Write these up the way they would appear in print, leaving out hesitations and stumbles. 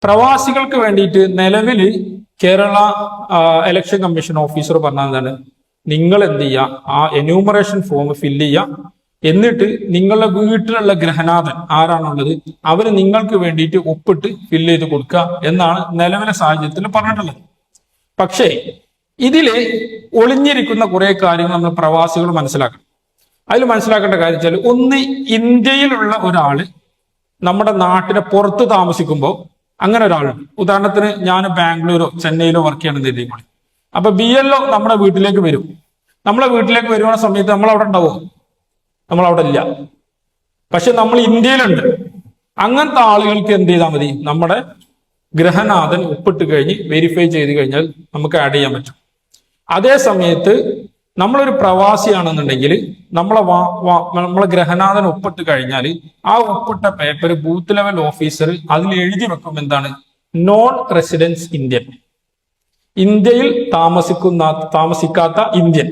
പ്രവാസികൾക്ക് വേണ്ടിയിട്ട് നിലവിൽ കേരള ഇലക്ഷൻ കമ്മീഷൻ ഓഫീസർ പറഞ്ഞതാണ്, നിങ്ങൾ എന്ത് ചെയ്യുക, ആ എന്യൂമറേഷൻ ഫോം ഫില്ല് ചെയ്യുക, എന്നിട്ട് നിങ്ങളുടെ വീട്ടിലുള്ള ഗ്രഹനാഥൻ ആരാണുള്ളത് അവര് നിങ്ങൾക്ക് വേണ്ടിയിട്ട് ഒപ്പിട്ട് ഫില്ല് ചെയ്ത് കൊടുക്കുക എന്നാണ് നിലവിലെ സാഹചര്യത്തിൽ പറഞ്ഞിട്ടുള്ളത്. പക്ഷേ ഇതില് ഒളിഞ്ഞിരിക്കുന്ന കുറെ കാര്യങ്ങൾ നമ്മൾ പ്രവാസികൾ മനസ്സിലാക്കണം. അതിൽ മനസ്സിലാക്കേണ്ട കാര്യം വെച്ചാൽ, ഒന്ന്, ഇന്ത്യയിലുള്ള ഒരാള് നമ്മുടെ നാട്ടിലെ പുറത്ത് താമസിക്കുമ്പോൾ അങ്ങനെ ഒരാളുണ്ട്. ഉദാഹരണത്തിന് ഞാൻ ബാംഗ്ലൂരോ ചെന്നൈയിലോ വർക്ക് ചെയ്യണമെന്ന് കരുതിക്കോളി. അപ്പൊ BLO നമ്മുടെ വീട്ടിലേക്ക് വരും. നമ്മളെ വീട്ടിലേക്ക് വരുന്ന സമയത്ത് നമ്മൾ അവിടെ ഉണ്ടാവുമോ? നമ്മൾ അവിടെ ഇല്ല. പക്ഷെ നമ്മൾ ഇന്ത്യയിലുണ്ട്. അങ്ങനത്തെ ആളുകൾക്ക് എന്ത് ചെയ്താൽ മതി, നമ്മുടെ ഗ്രഹനാഥൻ ഒപ്പിട്ട് കഴിഞ്ഞ് വെരിഫൈ ചെയ്ത് കഴിഞ്ഞാൽ നമുക്ക് ആഡ് ചെയ്യാൻ പറ്റും. അതേ സമയത്ത് നമ്മളൊരു പ്രവാസിയാണെന്നുണ്ടെങ്കിൽ നമ്മളെ ഗ്രഹനാഥൻ ഒപ്പിട്ട് കഴിഞ്ഞാൽ ആ ഒപ്പിട്ട പേപ്പർ ബൂത്ത് ലെവൽ ഓഫീസർ അതിൽ എഴുതി വെക്കും, എന്താണ്, നോൺ റെസിഡൻസ് ഇന്ത്യൻ, ഇന്ത്യയിൽ താമസിക്കാത്ത ഇന്ത്യൻ.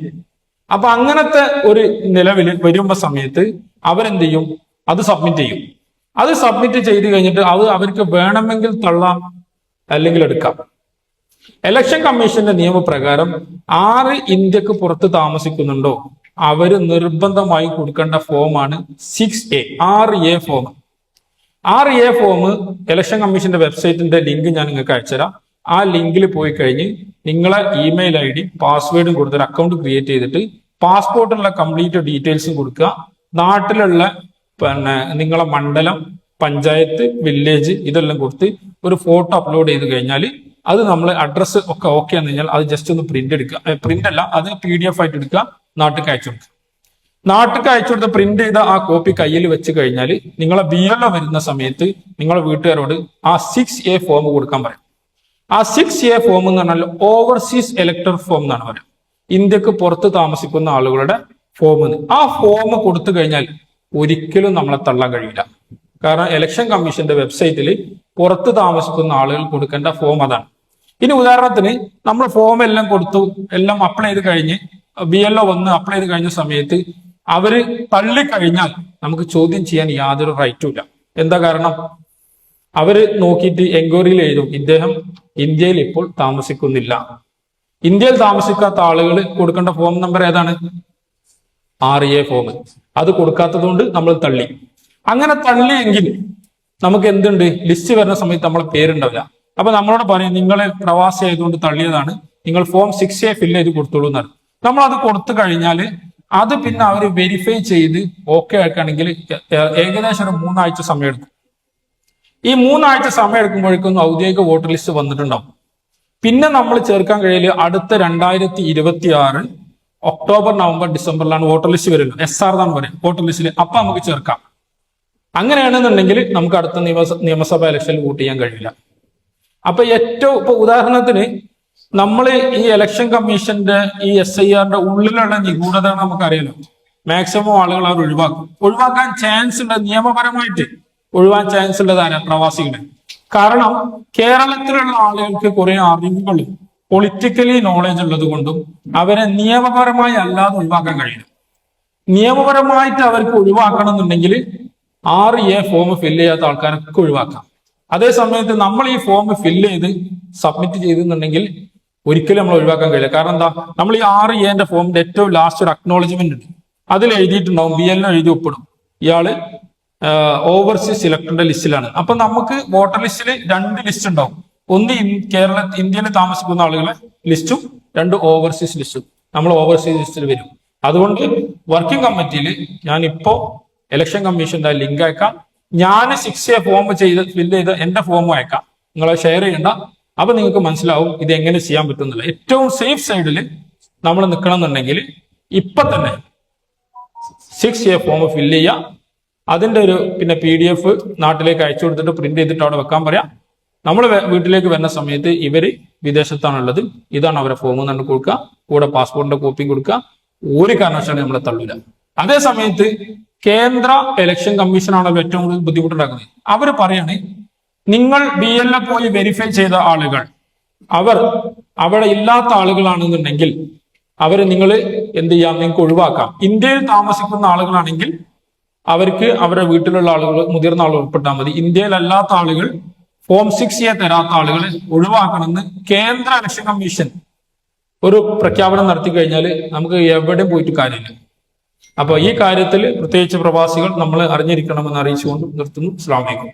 അപ്പൊ അങ്ങനത്തെ ഒരു നിലവിൽ വരുമ്പോ സമയത്ത് അവരെന്ത് ചെയ്യും, അത് സബ്മിറ്റ് ചെയ്യും. അത് സബ്മിറ്റ് ചെയ്ത് കഴിഞ്ഞിട്ട് അത് അവർക്ക് വേണമെങ്കിൽ തള്ളാം, അല്ലെങ്കിൽ എടുക്കാം. ഇലക്ഷൻ കമ്മീഷന്റെ നിയമപ്രകാരം ആര് ഇന്ത്യക്ക് പുറത്ത് താമസിക്കുന്നുണ്ടോ അവര് നിർബന്ധമായി കൊടുക്കേണ്ട ഫോമാണ് 6A 6A form. 6A form election കമ്മീഷന്റെ വെബ്സൈറ്റിന്റെ ലിങ്ക് ഞാൻ നിങ്ങൾക്ക് അയച്ചുതരാം. ആ ലിങ്കിൽ പോയി കഴിഞ്ഞ് നിങ്ങളെ ഇമെയിൽ ID പാസ്വേഡും കൊടുത്തൊരു അക്കൗണ്ട് ക്രിയേറ്റ് ചെയ്തിട്ട് പാസ്പോർട്ടിലുള്ള കംപ്ലീറ്റ് ഡീറ്റെയിൽസും കൊടുക്കുക. നാട്ടിലുള്ള നിങ്ങളെ മണ്ഡലം, പഞ്ചായത്ത്, വില്ലേജ് ഇതെല്ലാം കൊടുത്ത് ഒരു ഫോട്ടോ അപ്ലോഡ് ചെയ്ത് കഴിഞ്ഞാൽ അത് നമ്മൾ അഡ്രസ്സ് ഒക്കെ ഓക്കെ എന്ന് കഴിഞ്ഞാൽ അത് ജസ്റ്റ് ഒന്ന് പ്രിന്റ് എടുക്കുക. പ്രിന്റ് അല്ല, അത് PDF ആയിട്ട് എടുക്കുക, നാട്ടിലേക്ക് അയച്ചു കൊടുക്കുക. നാട്ടിലേക്ക് അയച്ചു കൊടുത്ത് പ്രിന്റ് ചെയ്ത ആ കോപ്പി കയ്യിൽ വെച്ച് കഴിഞ്ഞാൽ നിങ്ങളെ BLO വരുന്ന സമയത്ത് നിങ്ങളെ വീട്ടുകാരോട് ആ 6A ഫോം കൊടുക്കാൻ പറയും. ആ 6A ഫോം എന്ന് പറഞ്ഞാൽ ഓവർസീസ് ഇലക്ടർ ഫോം എന്നാണ് പറയുക, ഇന്ത്യക്ക് പുറത്ത് താമസിക്കുന്ന ആളുകളുടെ ഫോം. ആ ഫോം കൊടുത്തു കഴിഞ്ഞാൽ ഒരിക്കലും നമ്മളെ തള്ളാൻ കഴിയില്ല. കാരണം ഇലക്ഷൻ കമ്മീഷന്റെ വെബ്സൈറ്റിൽ പുറത്ത് താമസിക്കുന്ന ആളുകൾ കൊടുക്കേണ്ട ഫോം അതാണ്. ഇനി ഉദാഹരണത്തിന് നമ്മൾ ഫോം എല്ലാം കൊടുത്തു, എല്ലാം അപ്ലൈ ചെയ്ത് കഴിഞ്ഞ് BLO വന്ന് അപ്ലൈ ചെയ്ത് കഴിഞ്ഞ സമയത്ത് അവര് തള്ളിക്കഴിഞ്ഞാൽ നമുക്ക് ചോദ്യം ചെയ്യാൻ യാതൊരു റൈറ്റും ഇല്ല. എന്താ കാരണം? അവര് നോക്കിയിട്ട് എൻക്വയറിയിൽ എഴുതും, ഇദ്ദേഹം ഇന്ത്യയിൽ ഇപ്പോൾ താമസിക്കുന്നില്ല. ഇന്ത്യയിൽ താമസിക്കാത്ത ആളുകൾ കൊടുക്കേണ്ട ഫോം നമ്പർ ഏതാണ്? 6A form. അത് കൊടുക്കാത്തത് കൊണ്ട് നമ്മൾ തള്ളി. അങ്ങനെ തള്ളിയെങ്കിൽ നമുക്ക് എന്തുണ്ട്, ലിസ്റ്റ് വരുന്ന സമയത്ത് നമ്മളെ പേരുണ്ടാവില്ല. അപ്പൊ നമ്മളോട് പറയും, നിങ്ങളെ പ്രവാസി ആയതുകൊണ്ട് തള്ളിയതാണ്, നിങ്ങൾ ഫോം 6A ഫില്ല് ചെയ്ത് കൊടുത്തോളൂ എന്നാണ്. നമ്മൾ അത് കൊടുത്തു കഴിഞ്ഞാൽ അത് പിന്നെ അവർ വെരിഫൈ ചെയ്ത് ഓക്കെ ആക്കുകയാണെങ്കിൽ ഏകദേശം ഒരു 3 ആഴ്ച സമയം എടുക്കും. ഈ 3 ആഴ്ച സമയം എടുക്കുമ്പോഴേക്കും ഔദ്യോഗിക വോട്ടർ ലിസ്റ്റ് വന്നിട്ടുണ്ടാവും. പിന്നെ നമ്മൾ ചേർക്കാൻ കഴിയില്ല, അടുത്ത 2026 ഒക്ടോബർ, നവംബർ, ഡിസംബറിലാണ് വോട്ടർ ലിസ്റ്റ് വരുന്നത്. SR എന്നാണ് പറയാം വോട്ടർ ലിസ്റ്റിൽ. അപ്പൊ നമുക്ക് ചേർക്കാം. അങ്ങനെയാണെന്നുണ്ടെങ്കിൽ നമുക്ക് അടുത്ത നിയമസഭാ ഇലക്ഷനിൽ വോട്ട് ചെയ്യാൻ കഴിയില്ല. അപ്പൊ ഇപ്പൊ ഉദാഹരണത്തിന് നമ്മൾ ഈ ഇലക്ഷൻ കമ്മീഷന്റെ ഈ SIRന്റെ ഉള്ളിലുള്ള നിഗൂഢതകൾ നമുക്കറിയാലോ. മാക്സിമം ആളുകൾ അവർ ഒഴിവാക്കാൻ ചാൻസ് ഉണ്ട്, നിയമപരമായിട്ട് ഒഴിവാൻ ചാൻസ് ഉള്ളത് ആരാ? പ്രവാസികളെ. കാരണം കേരളത്തിലുള്ള ആളുകൾക്ക് കുറെ അറിവുകളും പൊളിറ്റിക്കലി നോളജ് ഉള്ളത് കൊണ്ടും അവരെ നിയമപരമായി അല്ലാതെ ഒഴിവാക്കാൻ കഴിയും. നിയമപരമായിട്ട് അവർക്ക് ഒഴിവാക്കണം എന്നുണ്ടെങ്കിൽ 6A ഫോം ഫില്ല് ചെയ്യാത്ത ആൾക്കാരൊക്കെ ഒഴിവാക്കാം. അതേ സമയത്ത് നമ്മൾ ഈ ഫോം ഫില്ല് ചെയ്ത് സബ്മിറ്റ് ചെയ്തെന്നുണ്ടെങ്കിൽ ഒരിക്കലും നമ്മൾ ഒഴിവാക്കാൻ കഴിയില്ല. കാരണം എന്താ, നമ്മൾ ഈ 6Aന്റെ ഫോമിന്റെ ഏറ്റവും ലാസ്റ്റ് ഒരു അക്നോളജ്മെന്റ് ഉണ്ട്, അതിൽ എഴുതിയിട്ടുണ്ടാവും, BLO എഴുതി ഒപ്പിടും, ഇയാള് ഓവർസീസ് ഇലക്ടറിന്റെ ലിസ്റ്റിലാണ്. അപ്പൊ നമുക്ക് വോട്ടർ ലിസ്റ്റിൽ 2 ലിസ്റ്റ് ഉണ്ടാവും. ഒന്ന് ഇന്ത്യയിൽ താമസിക്കുന്ന ആളുകളെ ലിസ്റ്റും, 2 ഓവർസീസ് ലിസ്റ്റും. നമ്മൾ ഓവർസീസ് ലിസ്റ്റിൽ വരും. അതുകൊണ്ട് വർക്കിംഗ് കമ്മിറ്റിയിൽ ഞാൻ ഇപ്പോ ഇലക്ഷൻ കമ്മീഷന്റെ ലിങ്ക് അയക്കാം. ഞാൻ 6A ഫോം ഫില്ല് ചെയ്ത് എന്റെ ഫോമും അയക്കാം. നിങ്ങളെ ഷെയർ ചെയ്യണ്ട. അപ്പൊ നിങ്ങൾക്ക് മനസ്സിലാവും ഇത് എങ്ങനെ ചെയ്യാൻ പറ്റുന്നില്ല. ഏറ്റവും സേഫ് സൈഡിൽ നമ്മൾ നിൽക്കണം എന്നുണ്ടെങ്കിൽ ഇപ്പൊ തന്നെ 6A ഫോം ഫില്ല് ചെയ്യാം. അതിന്റെ ഒരു പിന്നെ PDF നാട്ടിലേക്ക് അയച്ചു കൊടുത്തിട്ട് പ്രിന്റ് ചെയ്തിട്ട് അവിടെ വെക്കാൻ പറയാം. നമ്മൾ വീട്ടിലേക്ക് വരുന്ന സമയത്ത് ഇവര് വിദേശത്താണുള്ളത്, ഇതാണ് അവരെ ഫോം എന്ന് കൊടുക്കുക, കൂടെ പാസ്പോർട്ടിന്റെ കോപ്പിയും കൊടുക്കുക. ഒരു കാരണവശാലും നമ്മളെ തള്ളൂല. അതേ സമയത്ത് കേന്ദ്ര ഇലക്ഷൻ കമ്മീഷനാണല്ലോ ഏറ്റവും കൂടുതൽ ബുദ്ധിമുട്ടുണ്ടാക്കുന്നത്. അവര് പറയാണ്, നിങ്ങൾ BLO പോയി വെരിഫൈ ചെയ്ത ആളുകൾ അവർ അവിടെ ഇല്ലാത്ത ആളുകളാണെന്നുണ്ടെങ്കിൽ അവര് നിങ്ങൾ എന്ത് ചെയ്യാം, നിങ്ങൾക്ക് ഒഴിവാക്കാം. ഇന്ത്യയിൽ താമസിക്കുന്ന ആളുകളാണെങ്കിൽ അവർക്ക് അവരുടെ വീട്ടിലുള്ള ആളുകൾ, മുതിർന്ന ആളുകൾ ഉൾപ്പെട്ടാൽ മതി. ഇന്ത്യയിലല്ലാത്ത ആളുകൾ ഫോം 6A തരാത്ത ആളുകളെ ഒഴിവാക്കണമെന്ന് കേന്ദ്ര ഇലക്ഷൻ കമ്മീഷൻ ഒരു പ്രഖ്യാപനം നടത്തി കഴിഞ്ഞാൽ നമുക്ക് എവിടെയും പോയിട്ട് കാര്യമില്ല. അപ്പൊ ഈ കാര്യത്തിൽ പ്രത്യേകിച്ച് പ്രവാസികൾ നമ്മൾ അറിഞ്ഞിരിക്കണമെന്ന് അറിയിച്ചുകൊണ്ട് നിർത്തുന്നു. അസ്സലാമു അലൈക്കും.